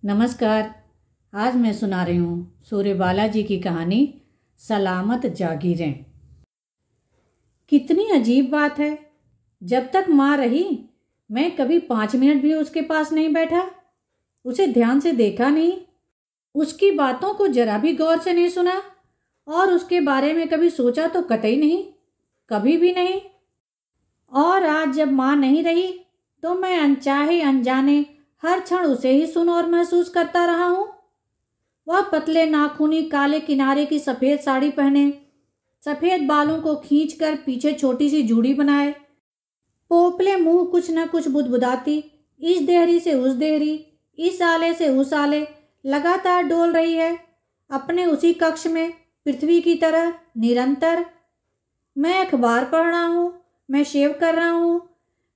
नमस्कार। आज मैं सुना रही हूँ सूर्य बालाजी की कहानी सलामत जागीरें। कितनी अजीब बात है, जब तक माँ रही मैं कभी 5 मिनट भी उसके पास नहीं बैठा, उसे ध्यान से देखा नहीं, उसकी बातों को जरा भी गौर से नहीं सुना और उसके बारे में कभी सोचा तो कतई नहीं, कभी भी नहीं। और आज जब माँ नहीं रही तो मैं अनचाहे अनजाने हर क्षण उसे ही सुन और महसूस करता रहा हूँ। वह पतले नाखूनी काले किनारे की सफ़ेद साड़ी पहने, सफ़ेद बालों को खींचकर पीछे छोटी सी जूड़ी बनाए, पोपले मुंह कुछ न कुछ बुदबुदाती, इस देहरी से उस देहरी, इस आले से उस आले लगातार डोल रही है अपने उसी कक्ष में, पृथ्वी की तरह निरंतर। मैं अखबार पढ़ रहा हूँ, मैं शेव कर रहा हूँ,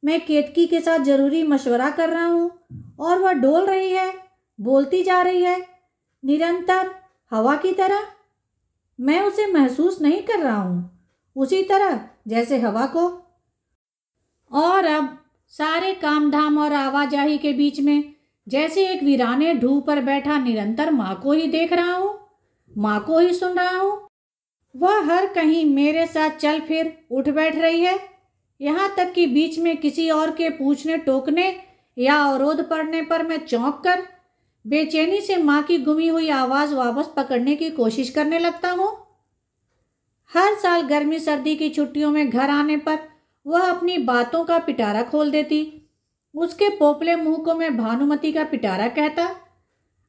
मैं केतकी के साथ जरूरी मशवरा कर रहा हूँ और वह डोल रही है, बोलती जा रही है निरंतर, हवा की तरह। मैं उसे महसूस नहीं कर रहा हूँ उसी तरह जैसे हवा को। और अब सारे काम धाम और आवाजाही के बीच में जैसे एक वीराने ढूंढ पर बैठा निरंतर माँ को ही देख रहा हूँ, माँ को ही सुन रहा हूँ। वह हर कहीं मेरे साथ चल फिर उठ बैठ रही है, यहाँ तक कि बीच में किसी और के पूछने टोकने या अवरोध पड़ने पर मैं चौंक कर बेचैनी से माँ की गुमी हुई आवाज़ वापस पकड़ने की कोशिश करने लगता हूँ। हर साल गर्मी सर्दी की छुट्टियों में घर आने पर वह अपनी बातों का पिटारा खोल देती। उसके पोपले मुंह को मैं भानुमति का पिटारा कहता।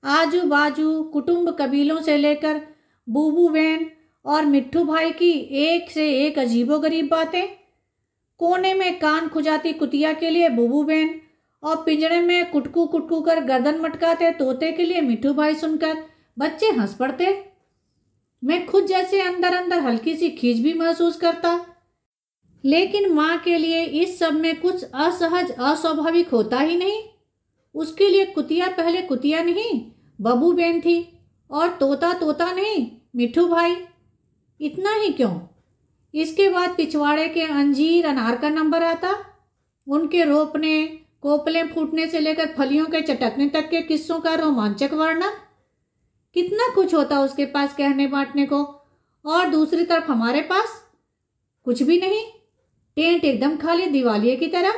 आजू बाजू कुटुंब कबीलों से लेकर बूबू बहन और मिट्ठू भाई की एक से एक अजीबोगरीब बातें। कोने में कान खुजाती कुतिया के लिए बूबू बहन और पिंजड़े में कुटकू कुटकू कर गर्दन मटकाते तोते के लिए मिट्ठू भाई सुनकर बच्चे हंस पड़ते। मैं खुद जैसे अंदर अंदर हल्की सी खींच भी महसूस करता, लेकिन माँ के लिए इस सब में कुछ असहज अस्वाभाविक होता ही नहीं। उसके लिए कुतिया पहले कुतिया नहीं बबू बहन थी और तोता तोता नहीं मिट्ठू भाई। इतना ही क्यों, इसके बाद पिछवाड़े के अंजीर अनार का नंबर आता। उनके रोपने कोपले फूटने से लेकर फलियों के चटकने तक के किस्सों का रोमांचक वर्णन। कितना कुछ होता उसके पास कहने बांटने को, और दूसरी तरफ हमारे पास कुछ भी नहीं, टेंट एकदम खाली दिवालिये की तरह,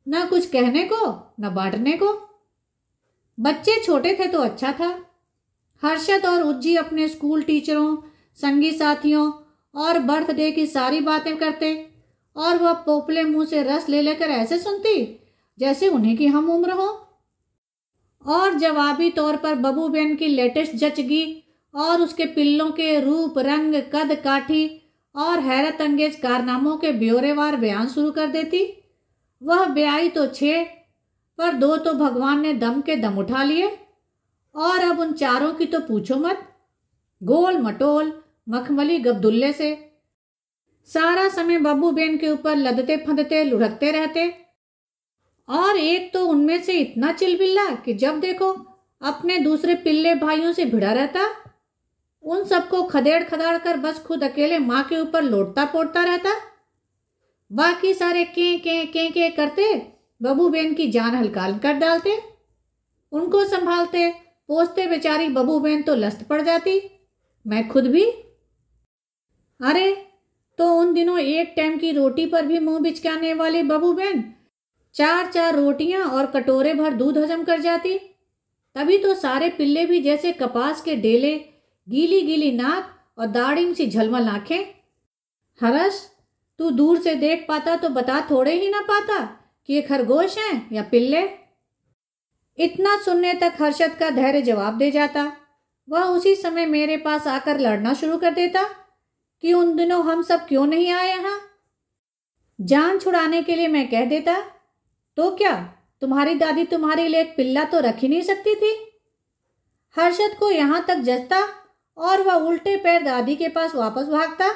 ना कुछ कहने को ना बांटने को। बच्चे छोटे थे तो अच्छा था। हर्षद और उज्जी अपने स्कूल टीचरों, संगी साथियों और बर्थडे की सारी बातें करते और वह पोपले मुंह से रस ले लेकर ऐसे सुनती जैसे उन्हीं की हम उम्र हो। और जवाबी तौर पर बबू बहन की लेटेस्ट जचगी और उसके पिल्लों के रूप रंग कद काठी और हैरत अंगेज कारनामों के ब्यौरेवार बयान शुरू कर देती। वह ब्याई तो 6 पर 2 तो भगवान ने दम के दम उठा लिए, और अब उन चारों की तो पूछो मत। गोल मटोल मखमली गब्दुल्ले से सारा समय बब्बू बेन के ऊपर लदते फंदते लुढ़कते रहते। और एक तो उनमें से इतना चिलबिल्ला कि जब देखो अपने दूसरे पिल्ले भाइयों से भिड़ा रहता। उन सबको खदेड़ खदाड़ कर बस खुद अकेले माँ के ऊपर लोटता पोटता रहता। बाकी सारे के करते बब्बू बेन की जान हल्का कर डालते। उनको संभालते पोसते बेचारी बब्बू बेन तो लस्त पड़ जाती, मैं खुद भी। अरे तो उन दिनों एक टाइम की रोटी पर भी मुंह बिचकाने वाली बबू बहन 4-4 रोटियां और कटोरे भर दूध हजम कर जाती। तभी तो सारे पिल्ले भी जैसे कपास के डेले, गीली गीली नाक और दाढ़िम सी झलमल आंखें। हरस, तू दूर से देख पाता तो बता थोड़े ही ना पाता कि ये खरगोश हैं या पिल्ले। इतना सुनने तक हर्षद का धैर्य जवाब दे जाता। वह उसी समय मेरे पास आकर लड़ना शुरू कर देता कि उन दिनों हम सब क्यों नहीं आए यहाँ। जान छुड़ाने के लिए मैं कह देता, तो क्या तुम्हारी दादी तुम्हारे लिए एक पिल्ला तो रख ही नहीं सकती थी। हर्षद को यहाँ तक जचता और वह उल्टे पैर दादी के पास वापस भागता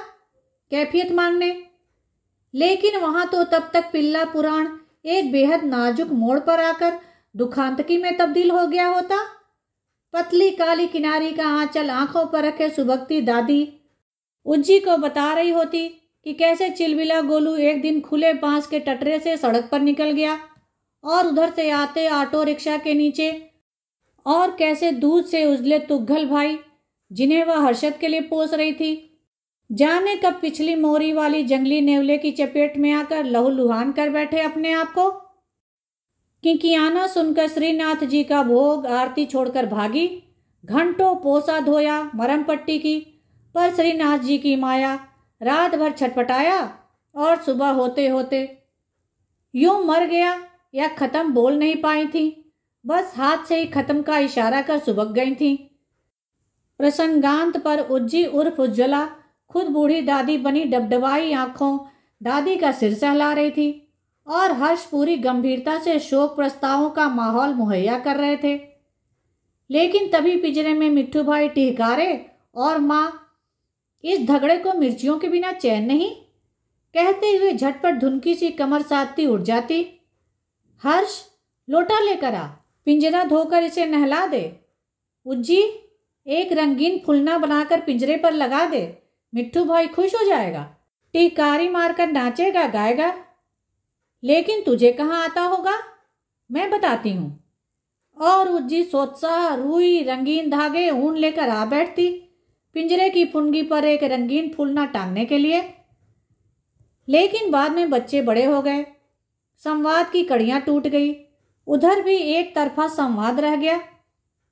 कैफियत मांगने। लेकिन वहाँ तो तब तक पिल्ला पुराण एक बेहद नाजुक मोड़ पर आकर दुखांतकी में तब्दील हो गया होता। पतली काली किनारी का आंचल आंखों पर रखे सुबकती दादी उज्जी को बता रही होती कि कैसे चिलबिला गोलू एक दिन खुले बांस के टटरे से सड़क पर निकल गया और उधर से आते ऑटो रिक्शा के नीचे और कैसे दूध से उजले तुग्गल भाई, जिन्हें वह हर्षद के लिए पोस रही थी, जाने कब पिछली मोरी वाली जंगली नेवले की चपेट में आकर लहूलुहान कर बैठे अपने आप को। किकियाना सुनकर श्रीनाथ जी का भोग आरती छोड़कर भागी। घंटों पोसा धोया, मरम पट्टी की, पर श्रीनाथ जी की माया रात भर छटपटाया और सुबह होते होते यूं मर गया या खत्म बोल नहीं पाई थी, बस हाथ से ही खत्म का इशारा कर सुबक गई थी। प्रसंगांत पर उज्जी उर्फ उज्ज्वला खुद बूढ़ी दादी बनी डबडबाई आंखों दादी का सिर सहला रही थी और हर्ष पूरी गंभीरता से शोक प्रस्तावों का माहौल मुहैया कर रहे थे। लेकिन तभी पिंजरे में मिट्ठू भाई टिहकारे और माँ, इस झगड़े को मिर्चियों के बिना चैन नहीं, कहते हुए झटपट धुनकी सी कमर साधती उठ जाती। हर्ष, लोटा लेकर आ, पिंजरा धोकर इसे नहला दे। उज्जी, एक रंगीन फुलना बनाकर पिंजरे पर लगा दे, मिट्ठू भाई खुश हो जाएगा, टिकारी मारकर नाचेगा गाएगा। लेकिन तुझे कहाँ आता होगा, मैं बताती हूँ। और उज्जी सोत्साह रुई रंगीन धागे ऊन लेकर आ बैठती पिंजरे की फुनगी पर एक रंगीन फूलना टांगने के लिए। लेकिन बाद में बच्चे बड़े हो गए, संवाद की कड़ियाँ टूट गई, उधर भी एक तरफा संवाद रह गया,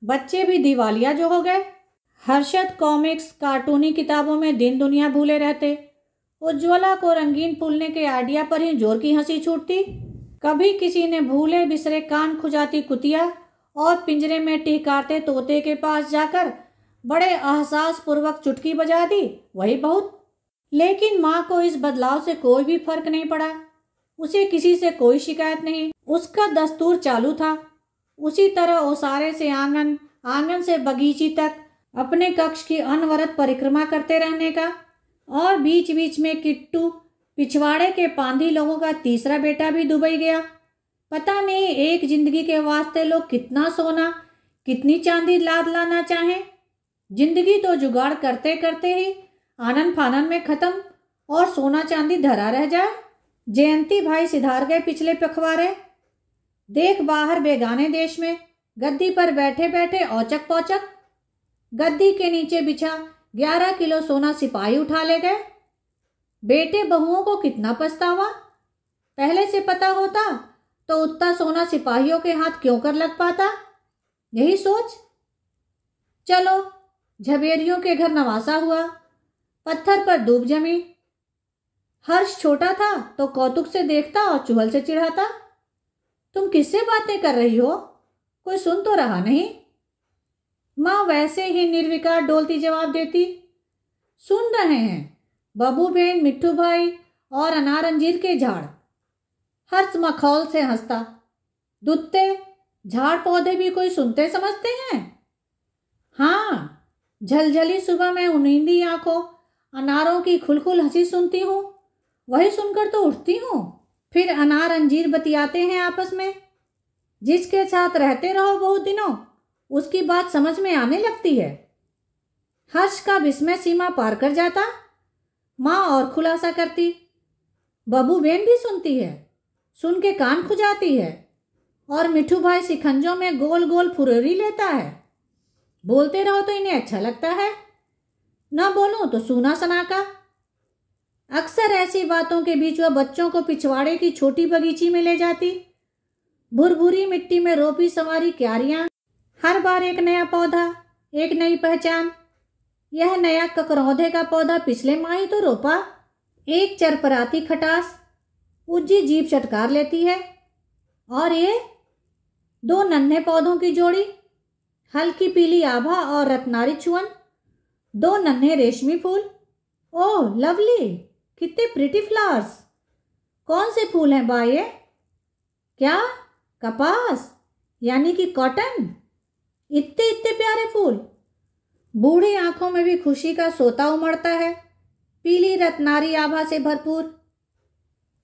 बच्चे भी दिवालिया जो हो गए। हर्षद कॉमिक्स कार्टूनी किताबों में दिन दुनिया भूले रहते। उज्ज्वला को रंगीन फूलने के आइडिया पर ही जोर की हंसी छूटती। कभी किसी ने भूले बिसरे कान खुजाती कुतिया और पिंजरे में टिहकारते तोते के पास जाकर बड़े एहसास पूर्वक चुटकी बजा दी, वही बहुत। लेकिन माँ को इस बदलाव से कोई भी फर्क नहीं पड़ा, उसे किसी से कोई शिकायत नहीं। उसका दस्तूर चालू था, उसी तरह ओसारे से आंगन, आंगन से बगीची तक अपने कक्ष की अनवरत परिक्रमा करते रहने का। और बीच बीच में किट्टू, पिछवाड़े के पांधी लोगों का तीसरा बेटा भी दुबई गया। पता नहीं एक जिंदगी के वास्ते लोग कितना सोना, कितनी चांदी लाद लाना चाहें। जिंदगी तो जुगाड़ करते करते ही आनन फानन में खत्म और सोना चांदी धरा रह जाए। जयंती भाई सिधार गए पिछले पखवारे। देख बाहर बेगाने देश में गद्दी पर बैठे बैठे औचक पौचक, गद्दी के नीचे बिछा 11 किलो सोना सिपाही उठा ले गए। बेटे बहुओं को कितना पछतावा, पहले से पता होता तो उतना सोना सिपाहियों के हाथ क्यों कर लग पाता, यही सोच। चलो, झबेरियों के घर नवासा हुआ, पत्थर पर दूब जमी। हर्ष छोटा था तो कौतुक से देखता और चुहल से चिढ़ाता, तुम किससे बातें कर रही हो, कोई सुन तो रहा नहीं। माँ वैसे ही निर्विकार डोलती जवाब देती, सुन रहे हैं बबू बेन, मिट्ठू भाई और अनार अंजीर के झाड़। हर्ष मखौल से हंसता, दुत्ते, झाड़ पौधे भी कोई सुनते समझते हैं। हाँ, झलझली सुबह में उनींदी आंखों अनारों की खुलखुल हंसी सुनती हूँ, वही सुनकर तो उठती हूँ। फिर अनार अंजीर बतियाते हैं आपस में। जिसके साथ रहते रहो बहुत दिनों, उसकी बात समझ में आने लगती है। हर्ष का विस्मय सीमा पार कर जाता। माँ और खुलासा करती, बबू बेन भी सुनती है, सुन के कान खुजाती है। और मिठू भाई शिकंजों में गोल गोल फुरेरी लेता है। बोलते रहो तो इन्हें अच्छा लगता है, ना बोलूं तो सूना सना का। अक्सर ऐसी बातों के बीच वह बच्चों को पिछवाड़े की छोटी बगीची में ले जाती। भुरभुरी मिट्टी में रोपी संवारी क्यारियां, हर बार एक नया पौधा, एक नई पहचान। यह नया ककरौंधे का पौधा पिछले माह ही तो रोपा, एक चरपराती खटास, उज्जी जीभ चटकार लेती है। और ये 2 नन्हे पौधों की जोड़ी, हल्की पीली आभा और रत्नारी चुअन, 2 नन्हे रेशमी फूल। ओह लवली, कितने प्रिटी फ्लावर्स। कौन से फूल हैं बा ये? क्या? कपास यानी कि कॉटन? इतने इतने प्यारे फूल। बूढ़ी आंखों में भी खुशी का सोता उमड़ता है, पीली रत्नारी आभा से भरपूर।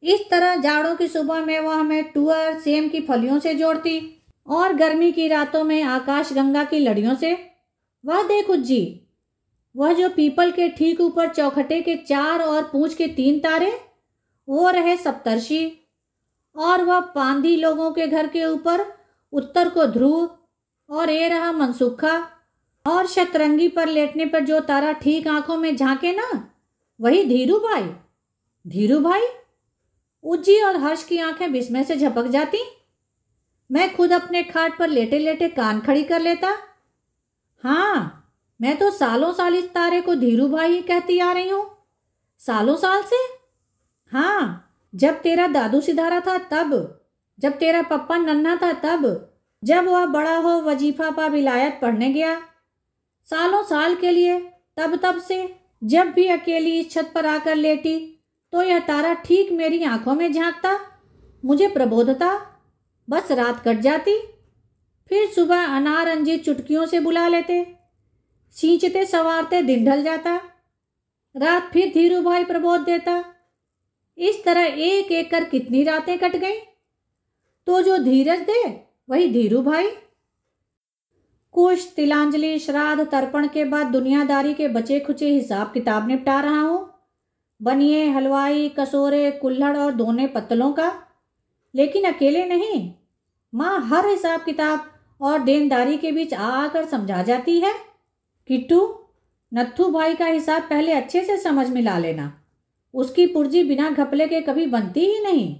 इस तरह जाड़ों की सुबह में वह हमें टूअर सेम की फलियों से जोड़ती और गर्मी की रातों में आकाश गंगा की लड़ियों से। वह देख उज्जी, वह जो पीपल के ठीक ऊपर चौखटे के 4 और पूंछ के 3 तारे, वो रहे सप्तर्षि। और वह पांधी लोगों के घर के ऊपर उत्तर को ध्रुव और ये रहा मनसूखा। और शतरंगी पर लेटने पर जो तारा ठीक आंखों में झांके ना, वही धीरू भाई। धीरू भाई? उज्जी और हर्ष की आंखें विस्मय से झपक जाती। मैं खुद अपने खाट पर लेटे लेटे कान खड़ी कर लेता। हाँ, मैं तो सालों साल इस तारे को धीरू भाई ही कहती आ रही हूँ। सालों साल से? हाँ, जब तेरा दादू सिधारा था तब, जब तेरा पप्पा नन्हा था तब, जब वह बड़ा हो वजीफा पा विलायत पढ़ने गया। सालों साल के लिए तब से जब भी अकेली इस छत पर आकर लेटी तो यह तारा ठीक मेरी आंखों में झांकता, मुझे प्रबोधता। बस रात कट जाती, फिर सुबह अनार अंजीर चुटकियों से बुला लेते, सींचते संवारते दिन ढल जाता, रात फिर धीरू भाई प्रबोध देता। इस तरह एक एक कर कितनी रातें कट गई। तो जो धीरज दे वही धीरू भाई। कुश, तिलांजलि, श्राद्ध, तर्पण के बाद दुनियादारी के बचे खुचे हिसाब किताब निपटा रहा हूँ। बनिए, हलवाई, कसोरे, कुल्हड़ और दोने पत्तलों का। लेकिन अकेले नहीं, माँ हर हिसाब किताब और देनदारी के बीच आकर समझा जाती है। किट्टू, नत्थू भाई का हिसाब पहले अच्छे से समझ में ला लेना। उसकी पुर्जी बिना घपले के कभी बनती ही नहीं।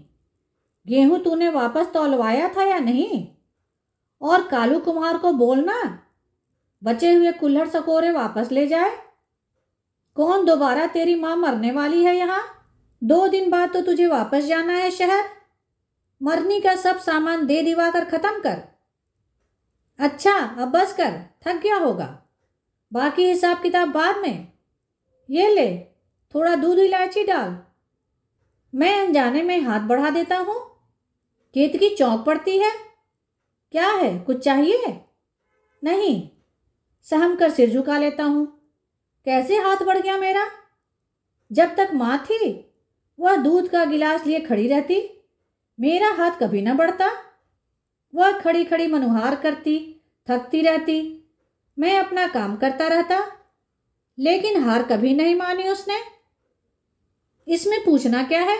गेहूं तूने वापस तौलवाया था या नहीं? और कालू कुमार को बोलना बचे हुए कुल्हड़ सकोरे वापस ले जाए। कौन दोबारा तेरी माँ मरने वाली है यहाँ? 2 दिन बाद तो तुझे वापस जाना है शहर। मरनी का सब सामान दे दिवा कर खत्म कर। अच्छा, अब बस कर, थक गया होगा। बाकी हिसाब किताब बाद में। ये ले, थोड़ा दूध इलायची डाल। मैं अनजाने में हाथ बढ़ा देता हूँ। केतकी चौंक पड़ती है। क्या है, कुछ चाहिए? नहीं, सहम कर सिर झुका लेता हूँ। कैसे हाथ बढ़ गया मेरा? जब तक माँ थी वह दूध का गिलास लिए खड़ी रहती, मेरा हाथ कभी न बढ़ता। वह खड़ी खड़ी मनुहार करती, थकती रहती, मैं अपना काम करता रहता, लेकिन हार कभी नहीं मानी उसने। इसमें पूछना क्या है?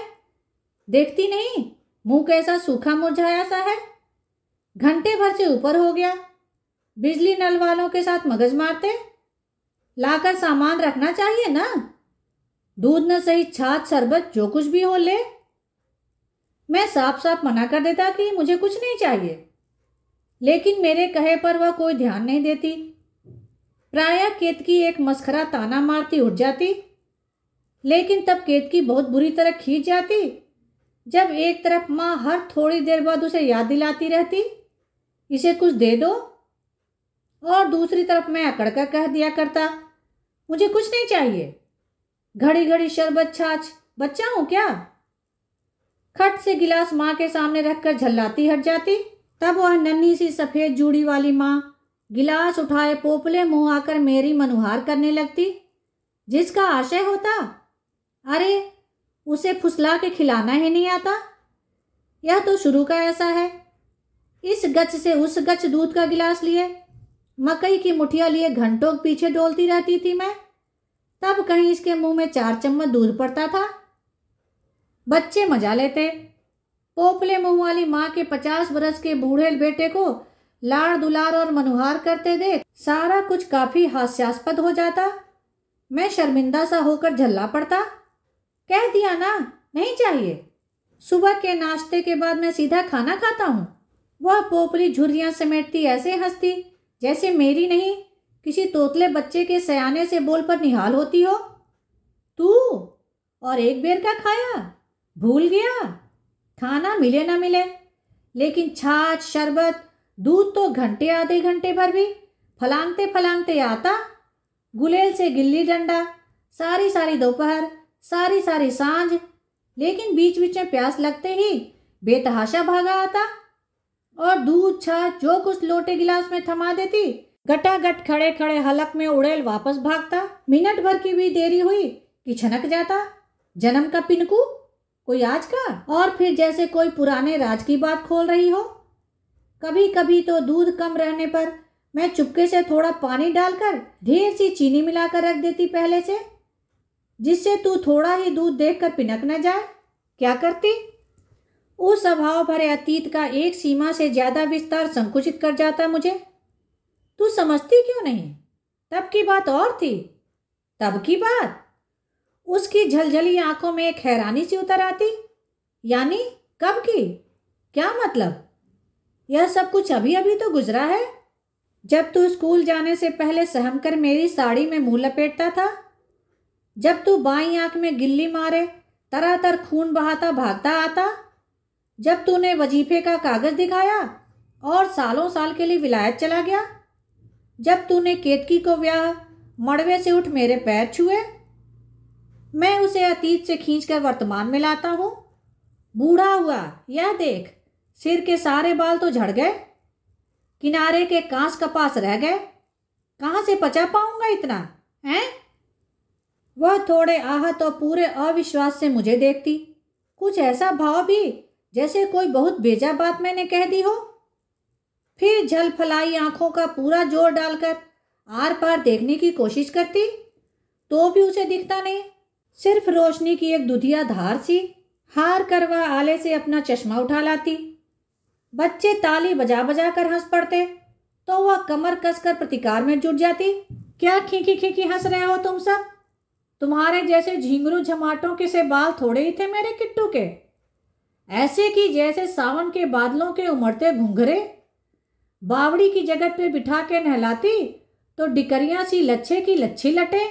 देखती नहीं मुंह कैसा सूखा मुरझाया सा है। घंटे भर से ऊपर हो गया, बिजली नल वालों के साथ मगज मारते। लाकर सामान रखना चाहिए ना। दूध न सही, छाछ, शरबत, जो कुछ भी हो ले। मैं साफ साफ मना कर देता कि मुझे कुछ नहीं चाहिए, लेकिन मेरे कहे पर वह कोई ध्यान नहीं देती। प्रायः केतकी एक मस्खरा ताना मारती उठ जाती, लेकिन तब केतकी बहुत बुरी तरह खींच जाती जब एक तरफ माँ हर थोड़ी देर बाद उसे याद दिलाती रहती, इसे कुछ दे दो, और दूसरी तरफ मैं अकड़ कर कह दिया करता, मुझे कुछ नहीं चाहिए। घड़ी घड़ी शरबत, छाछ, बच्चा हूं क्या? खट से गिलास माँ के सामने रखकर झल्लाती हट जाती। तब वह नन्ही सी सफेद जूड़ी वाली माँ गिलास उठाए पोपले मुंह आकर मेरी मनुहार करने लगती, जिसका आशय होता, अरे उसे फुसला के खिलाना ही नहीं आता। यह तो शुरू का ऐसा है। इस गच से उस गच दूध का गिलास लिए, मकई की मुठिया लिए घंटों पीछे डोलती रहती थी मैं। तब कहीं इसके मुंह में 4 चम्मच दूध पड़ता था। बच्चे मजा लेते। पोपले मुंह वाली माँ के 50 बरस के बूढ़े बेटे को लाड़ दुलार और मनुहार करते देख सारा कुछ काफी हास्यास्पद हो जाता। मैं शर्मिंदा सा होकर झल्ला पड़ता। कह दिया ना, नहीं चाहिए। सुबह के नाश्ते के बाद मैं सीधा खाना खाता हूँ। वह पोपली झुर्रियां समेटती ऐसे हंसती जैसे मेरी नहीं, किसी तोतले बच्चे के सयाने से बोल पर निहाल होती हो। तू और एक बेर का खाया, भूल गया? खाना मिले ना मिले, लेकिन छाछ, शरबत, दूध तो घंटे आधे घंटे भर भी फलांगते फलांगते आता। गुलेल से गिल्ली डंडा, सारी सारी दोपहर, सारी सारी सांझ, लेकिन बीच बीच में प्यास लगते ही बेतहाशा भागा आता और दूध, छाछ जो कुछ लोटे गिलास में थमा देती, गटागट खड़े खड़े हलक में उड़ेल वापस भागता। मिनट भर की भी देरी हुई कि छनक जाता। जन्म का पिनकू, कोई आज का। और फिर जैसे कोई पुराने राज की बात खोल रही हो। कभी कभी तो दूध कम रहने पर मैं चुपके से थोड़ा पानी डालकर ढेर सी चीनी मिलाकर रख देती पहले से, जिससे तू थोड़ा ही दूध देखकर पिनक न जाए। क्या करती? उस अभाव भरे अतीत का एक सीमा से ज्यादा विस्तार संकुचित कर जाता मुझे। तू समझती क्यों नहीं? तब की बात और थी। तब की बात? उसकी झलझली आंखों में एक हैरानी सी उतर आती। यानी कब की? क्या मतलब? यह सब कुछ अभी अभी तो गुजरा है। जब तू स्कूल जाने से पहले सहम कर मेरी साड़ी में मुंह लपेटता था, जब तू बाईं आंख में गिल्ली मारे तरातर खून बहाता भागता आता, जब तूने वजीफे का कागज दिखाया और सालों साल के लिए विलायत चला गया, जब तूने केतकी को ब्याह मड़वे से उठ मेरे पैर छुए। मैं उसे अतीत से खींचकर वर्तमान में लाता हूँ। बूढ़ा हुआ, यह देख, सिर के सारे बाल तो झड़ गए, किनारे के कांस कपास रह गए। कहाँ से पचा पाऊंगा इतना, हैं? वह थोड़े आहत और पूरे अविश्वास से मुझे देखती, कुछ ऐसा भाव भी जैसे कोई बहुत बेजा बात मैंने कह दी हो। फिर झल फलाई आंखों का पूरा जोर डालकर आर पार देखने की कोशिश करती, तो भी उसे दिखता नहीं, सिर्फ रोशनी की एक दुधिया धार सी। हार कर वह आले से अपना चश्मा उठा लाती। बच्चे ताली बजा बजा कर हंस पड़ते तो वह कमर कसकर प्रतिकार में जुट जाती। क्या खींकी खींकी हंस रहे हो तुम सब? तुम्हारे जैसे झिंगरू झमाटों के से बाल थोड़े ही थे मेरे किट्टू के, ऐसे कि जैसे सावन के बादलों के उमड़ते घुंघरे। बावड़ी की जगत पे बिठा के नहलाती तो डिकरियां सी लच्छे की लच्छी लटे।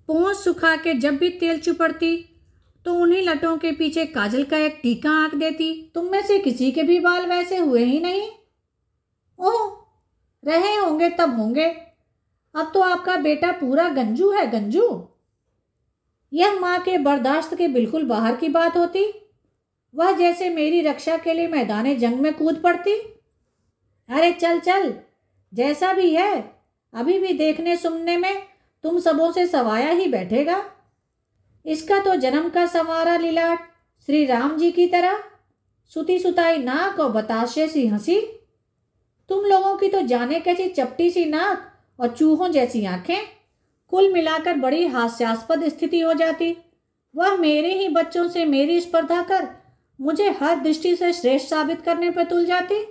पोंछ सुखा के जब भी तेल चुपड़ती तो उन्हीं लटों के पीछे काजल का एक टीका आंक देती। तुम में से किसी के भी बाल वैसे हुए ही नहीं। ओह, रहे होंगे तब होंगे, अब तो आपका बेटा पूरा गंजू है, गंजू। यह माँ के बर्दाश्त के बिल्कुल बाहर की बात होती। वह जैसे मेरी रक्षा के लिए मैदान जंग में कूद पड़ती। अरे चल चल, जैसा भी है अभी भी देखने सुनने में तुम सबों से सवाया ही बैठेगा। इसका तो जन्म का संवारा लीलाट श्री राम जी की तरह, सुती सुताई नाक और बताशे सी हंसी। तुम लोगों की तो जाने कैसी चपटी सी नाक और चूहों जैसी आंखें। कुल मिलाकर बड़ी हास्यास्पद स्थिति हो जाती। वह मेरे ही बच्चों से मेरी स्पर्धा कर मुझे हर दृष्टि से श्रेष्ठ साबित करने पर तुल जाती।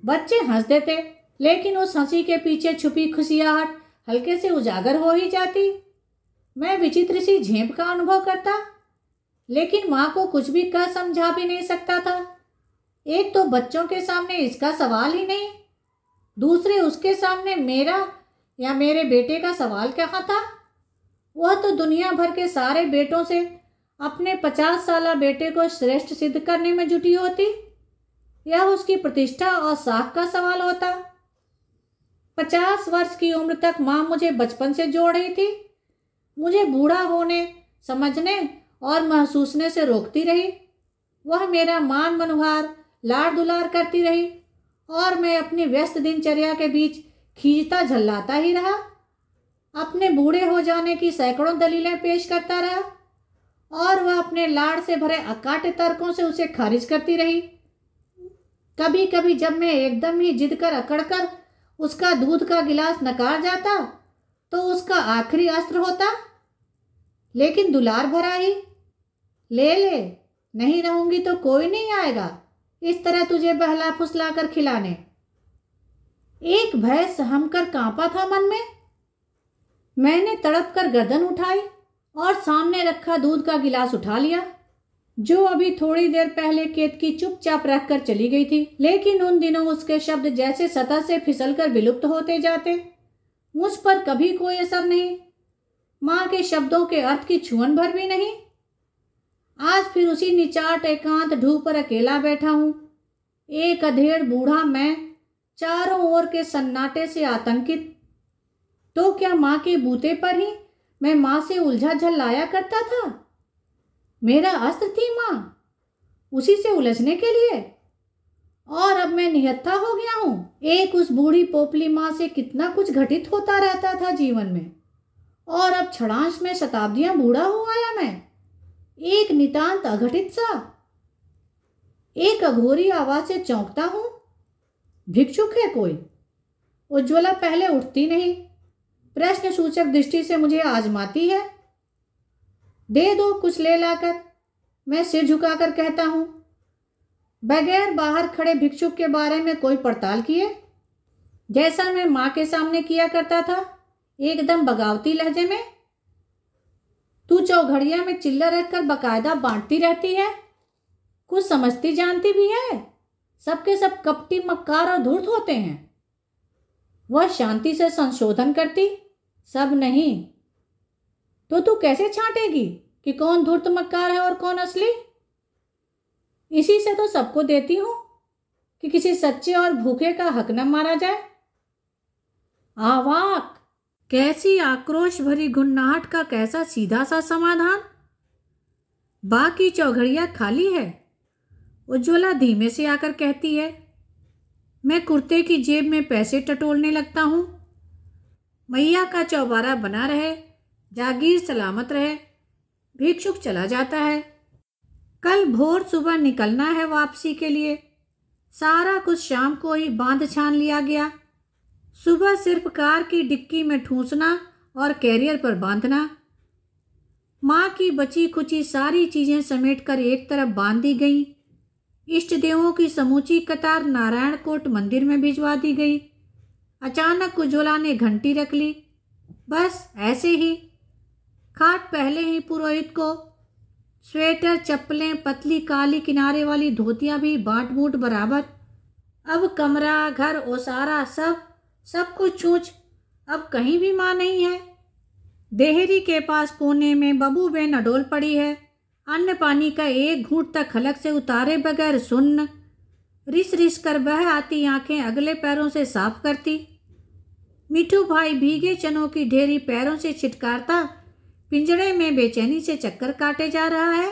बच्चे हंस देते, लेकिन उस हंसी के पीछे छुपी खुशियाहट हल्के से उजागर हो ही जाती। मैं विचित्र सी झेप का अनुभव करता, लेकिन माँ को कुछ भी कह समझा भी नहीं सकता था। एक तो बच्चों के सामने इसका सवाल ही नहीं, दूसरे उसके सामने मेरा या मेरे बेटे का सवाल कहाँ था। वह तो दुनिया भर के सारे बेटों से अपने 50 साला बेटे को श्रेष्ठ सिद्ध करने में जुटी होती। यह उसकी प्रतिष्ठा और साख का सवाल होता। 50 वर्ष की उम्र तक माँ मुझे बचपन से जोड़ रही थी, मुझे बूढ़ा होने, समझने और महसूसने से रोकती रही। वह मेरा मान मनुहार लाड़ दुलार करती रही और मैं अपनी व्यस्त दिनचर्या के बीच खींचता झल्लाता ही रहा। अपने बूढ़े हो जाने की सैकड़ों दलीलें पेश करता रहा और वह अपने लाड़ से भरे अकाट्य तर्कों से उसे खारिज करती रही। कभी कभी जब मैं एकदम ही जिद कर अकड़ कर उसका दूध का गिलास नकार जाता तो उसका आखिरी अस्त्र होता, लेकिन दुलार भरा ही, ले ले, नहीं रहूंगी तो कोई नहीं आएगा इस तरह तुझे बहला फुसला कर खिलाने। एक भय सहम कर कांपा था मन में। मैंने तड़प कर गर्दन उठाई और सामने रखा दूध का गिलास उठा लिया, जो अभी थोड़ी देर पहले केतकी चुपचाप रखकर चली गई थी। लेकिन उन दिनों उसके शब्द जैसे सतह से फिसलकर विलुप्त होते जाते। मुझ पर कभी कोई असर नहीं, माँ के शब्दों के अर्थ की छुअन भर भी नहीं। आज फिर उसी निचाट एकांत ढूंढ पर अकेला बैठा हूं, एक अधेड़ बूढ़ा मैं, चारों ओर के सन्नाटे से आतंकित। तो क्या माँ के बूते पर ही मैं माँ से उलझा झल्लाया करता था? मेरा अस्त्र थी माँ, उसी से उलझने के लिए। और अब मैं निहत्था हो गया हूँ। एक उस बूढ़ी पोपली माँ से कितना कुछ घटित होता रहता था जीवन में, और अब क्षणांश में शताब्दियां बूढ़ा हो आया मैं, एक नितांत अघटित सा। एक अघोरी आवाज से चौंकता हूं, भिक्षुक है कोई? उज्ज्वला पहले उठती नहीं, प्रश्न सूचक दृष्टि से मुझे आजमाती है। दे दो कुछ ले लाकर, मैं सिर झुकाकर कहता हूं, बगैर बाहर खड़े भिक्षुक के बारे में कोई पड़ताल किए। जैसा मैं माँ के सामने किया करता था, एकदम बगावती लहजे में। तू चौघड़िया में चिल्ला रखकर बकायदा बांटती रहती है, कुछ समझती जानती भी है। सबके सब कपटी, मक्कार और धूर्त होते हैं। वह शांति से संशोधन करती, सब नहीं। तो तू कैसे छांटेगी कि कौन धूर्त मक्कार है और कौन असली? इसी से तो सबको देती हूं कि किसी सच्चे और भूखे का हक न मारा जाए। आवाक, कैसी आक्रोश भरी गुन्नाहट का कैसा सीधा सा समाधान। बाकी चौघड़िया खाली है। उज्ज्वला धीमे से आकर कहती है, मैं कुर्ते की जेब में पैसे टटोलने लगता हूं। मैया का चौबारा बना रहे, जागीर सलामत रहे। भिक्षुक चला जाता है। कल भोर सुबह निकलना है वापसी के लिए। सारा कुछ शाम को ही बांध छान लिया गया। सुबह सिर्फ कार की डिक्की में ठूंसना और कैरियर पर बांधना। माँ की बची खुची सारी चीजें समेटकर एक तरफ बांध दी गई। इष्ट देवों की समूची कतार नारायण कोट मंदिर में भिजवा दी गई। अचानक उज्ज्वला ने घंटी रख ली। बस ऐसे ही। खाट पहले ही पुरोहित को। स्वेटर, चप्पलें, पतली काली किनारे वाली धोतियां भी बाट बूट बराबर। अब कमरा, घर, ओसारा, सब कुछ छूछ। अब कहीं भी माँ नहीं है। देहरी के पास कोने में बबू बेन अडोल पड़ी है, अन्न पानी का एक घूंट तक हलक से उतारे बगैर सुन्न। रिस रिस कर बह आती आंखें अगले पैरों से साफ करती। मिठू भाई भीगे चनों की ढेरी पैरों से छिटकारता पिंजड़े में बेचैनी से चक्कर काटे जा रहा है।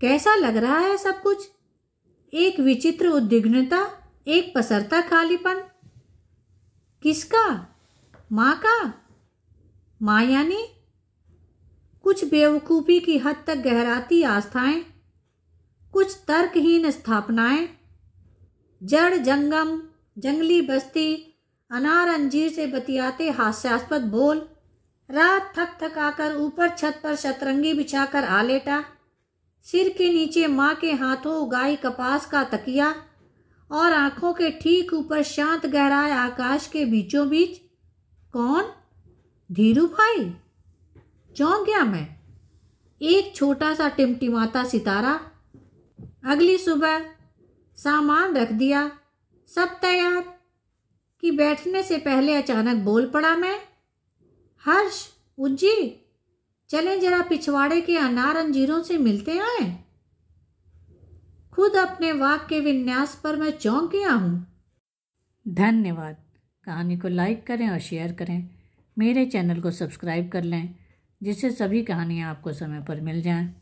कैसा लग रहा है सब कुछ? एक विचित्र उद्विग्नता, एक पसरता खालीपन। किसका? माँ का? माँ यानी कुछ बेवकूफ़ी की हद तक गहराती आस्थाएं, कुछ तर्कहीन स्थापनाएं, जड़ जंगम, जंगली बस्ती, अनार अंजीर से बतियाते हास्यास्पद बोल। रात थक थक आकर ऊपर छत पर शतरंगी बिछाकर आ लेटा। सिर के नीचे माँ के हाथों उगाई कपास का तकिया और आंखों के ठीक ऊपर शांत गहराए आकाश के बीचों बीच। कौन? धीरू भाई। चौंक गया मैं। एक छोटा सा टिमटिमाता सितारा। अगली सुबह सामान रख दिया, सब तैयार कि बैठने से पहले अचानक बोल पड़ा मैं, हर्ष, उज्जी, चलें जरा पिछवाड़े के अनार अंजीरों से मिलते आए। खुद अपने वाक्य के विन्यास पर मैं चौंक गया हूँ। धन्यवाद। कहानी को लाइक करें और शेयर करें। मेरे चैनल को सब्सक्राइब कर लें, जिससे सभी कहानियाँ आपको समय पर मिल जाएं।